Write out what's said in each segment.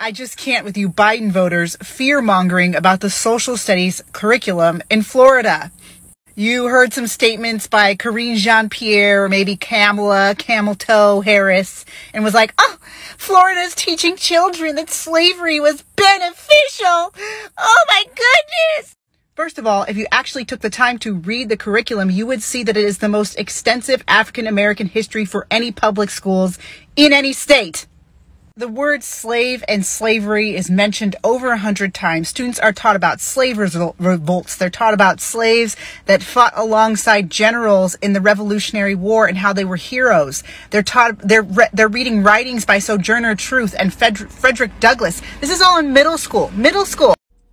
I just can't with you Biden voters fear-mongering about the social studies curriculum in Florida. You heard some statements by Karine Jean-Pierre or maybe Kamala Camel Toe Harris and was like, oh, Florida's teaching children that slavery was beneficial. Oh my goodness. First of all, if you actually took the time to read the curriculum, you would see that it is the most extensive African American history for any public schools in any state. The word slave and slavery is mentioned over 100 times. Students are taught about slave revolts. They're taught about slaves that fought alongside generals in the Revolutionary War and how they were heroes. They're reading writings by Sojourner Truth and Frederick Douglass. This is all in middle school.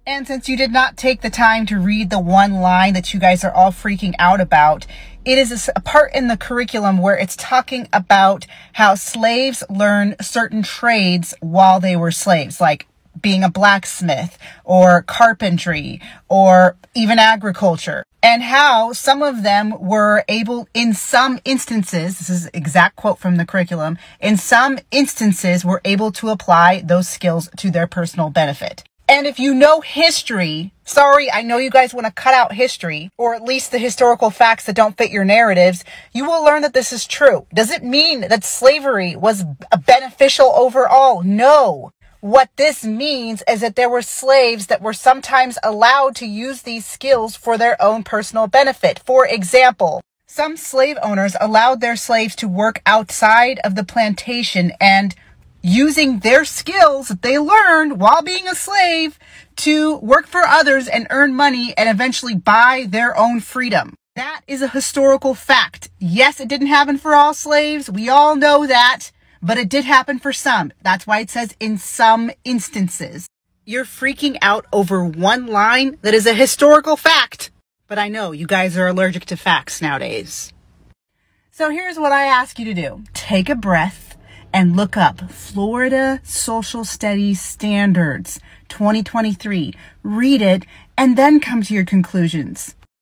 And since you did not take the time to read the one line that you guys are all freaking out about, it is a part in the curriculum where it's talking about how slaves learn certain trades while they were slaves, like being a blacksmith or carpentry or even agriculture, and how some of them were able, in some instances, this is an exact quote from the curriculum, in some instances were able to apply those skills to their personal benefit. And if you know history, sorry, I know you guys want to cut out history, or at least the historical facts that don't fit your narratives, you will learn that this is true. Does it mean that slavery was beneficial overall? No. What this means is that there were slaves that were sometimes allowed to use these skills for their own personal benefit. For example, some slave owners allowed their slaves to work outside of the plantation and using their skills that they learned while being a slave to work for others and earn money and eventually buy their own freedom. That is a historical fact. Yes, it didn't happen for all slaves. We all know that, but it did happen for some. That's why it says in some instances. You're freaking out over one line that is a historical fact. But I know you guys are allergic to facts nowadays. So here's what I ask you to do. Take a breath and look up Florida Social Studies Standards 2023. Read it and then come to your conclusions.